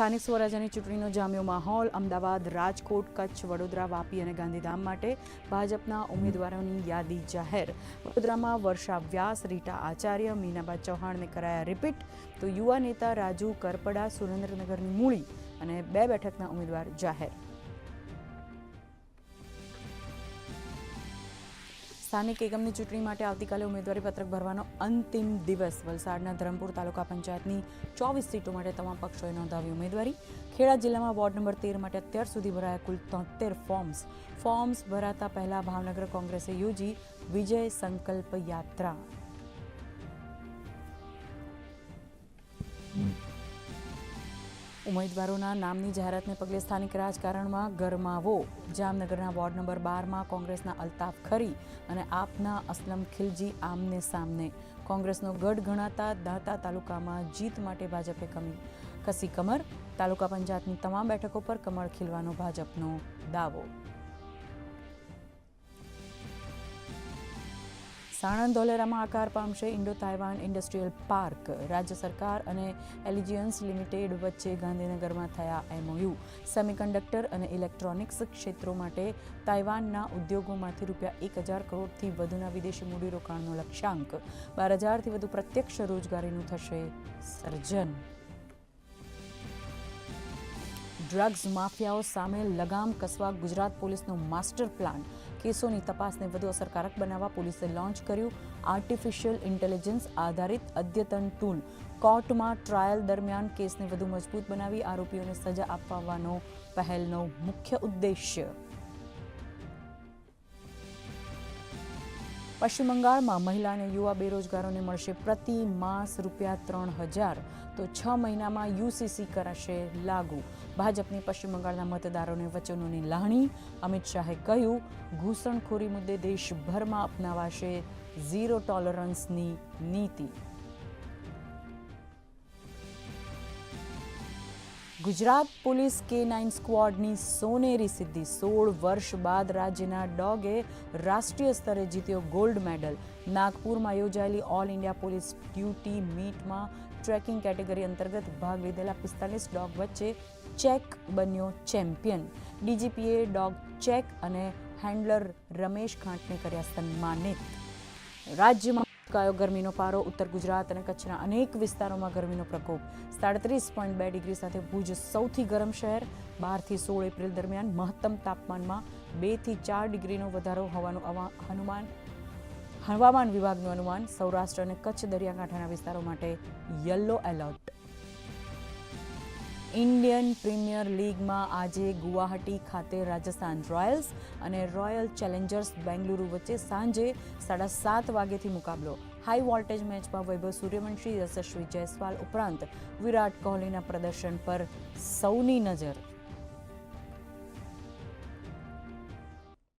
સ્થાનિક સ્વરાજ્યની ચૂંટણીનો જામ્યો માહોલ. અમદાવાદ, રાજકોટ, કચ્છ, વડોદરા, વાપી અને ગાંધીધામ માટે ભાજપના ઉમેદવારોની યાદી જાહેર. વડોદરામાં વર્ષા વ્યાસ, રીટા આચાર્ય, મીનાબા ચૌહાણને કરાયા રિપીટ, તો યુવા નેતા રાજુ કરપડા, સુરેન્દ્રનગરની મૂળી અને 2 બેઠકના ઉમેદવાર જાહેર. સ્થાનિક એકમની ચૂંટણી માટે આવતીકાલે ઉમેદવારી પત્રક ભરવાનો અંતિમ દિવસ. વલસાડના ધરમપુર તાલુકા પંચાયતની 24 સીટો માટે તમામ પક્ષોએ નોંધાવી ઉમેદવારી. ખેડા જિલ્લામાં વોર્ડ નંબર 13 માટે અત્યાર સુધી ભરાયા કુલ 73 ફોર્મ્સ ભરાતા પહેલા ભાવનગર કોંગ્રેસે યોજી વિજય સંકલ્પ યાત્રા. ઉમેદવારોના નામની જાહેરાતને પગલે સ્થાનિક રાજકારણમાં ગરમાવો. જામનગરના વોર્ડ નંબર 12માં કોંગ્રેસના અલ્તાફ ખરી અને આપના અસલમ ખિલજી આમને સામને. કોંગ્રેસનો ગઢ ગણાતા દાંતા તાલુકામાં જીત માટે ભાજપે કસી કમર. તાલુકા પંચાયતની તમામ બેઠકો પર કમળ ખીલવાનો ભાજપનો દાવો. સાણંદ ધોલેરામાં આકાર પામશે ઇન્ડો તાઇવાન ઇન્ડસ્ટ્રીયલ પાર્ક. રાજ્ય સરકાર અને એલિજિયન્સ લિમિટેડ વચ્ચે ગાંધીનગરમાં થયા MOU. સેમિકન્ડક્ટર અને ઇલેક્ટ્રોનિક્સ ક્ષેત્રો માટે તાઇવાનના ઉદ્યોગોમાંથી ₹1,000 કરોડથી વધુના વિદેશી મૂડીરોકાણનો લક્ષ્યાંક. 12,000થી વધુ પ્રત્યક્ષ રોજગારીનું થશે સર્જન. ડ્રગ્સ માફિયાઓ સામે લગામ કસવા ગુજરાત પોલીસનો માસ્ટર પ્લાન. કેસોની તપાસને વધુ અસરકારક બનાવવા પોલીસે લોન્ચ કર્યું આર્ટિફિશિયલ ઇન્ટેલિજન્સ આધારિત અદ્યતન ટૂલ. કોર્ટમાં ટ્રાયલ દરમિયાન કેસને વધુ મજબૂત બનાવી આરોપીઓને સજા આપવાનો પહેલનો મુખ્ય ઉદ્દેશ્ય. પશ્ચિમ બંગાળમાં મહિલા અને યુવા બેરોજગારોને મળશે પ્રતિ માસ ₹3,000, તો 6 મહિનામાં UCC કરાશે લાગુ. ભાજપની પશ્ચિમ બંગાળના મતદારોને વચનોની લાહણી. અમિત શાહે કહ્યું, ઘૂસણખોરી મુદ્દે દેશભરમાં અપનાવાશે ઝીરો ટોલરન્સની નીતિ. ગુજરાત પોલીસ K9 સ્ક્વોડની સોનેરી સિદ્ધિ. 16 વર્ષ બાદ રાજ્યના ડોગે રાષ્ટ્રીય સ્તરે જીત્યો ગોલ્ડ મેડલ. નાગપુરમાં યોજાયેલી ઓલ ઇન્ડિયા પોલીસ ડ્યુટી મીટમાં ટ્રેકિંગ કેટેગરી અંતર્ગત ભાગ લીધેલા 45 ડોગ વચ્ચે ચેક બન્યો ચેમ્પિયન. DGPએ ડોગ ચેક અને હેન્ડલર રમેશ ખાંટને કર્યા સન્માનિત. રાજ્યમાં ચૂકાયો ગરમીનો પારો. ઉત્તર ગુજરાત અને કચ્છના અનેક વિસ્તારોમાં ગરમીનો પ્રકોપ. 37.2 ડિગ્રી સાથે ભુજ સૌથી ગરમ શહેર. 12 થી 16 એપ્રિલ દરમિયાન મહત્તમ તાપમાનમાં 2 થી 4 ડિગ્રીનો વધારો હોવાનું હવામાન વિભાગનું અનુમાન. સૌરાષ્ટ્ર અને કચ્છ દરિયાકાંઠાના વિસ્તારો માટે યલો એલર્ટ. ઇન્ડિયન પ્રીમિયર લીગમાં આજે ગુવાહાટી ખાતે રાજસ્થાન રોયલ્સ અને રોયલ ચેલેન્જર્સ બેંગલુરુ વચ્ચે સાંજે 7:30 વાગ્યેથી મુકાબલો. હાઈ વોલ્ટેજ મેચમાં વૈભવ સૂર્યવંશી, યશસ્વી જયસ્વાલ ઉપરાંત વિરાટ કોહલીના પ્રદર્શન પર સૌની નજર.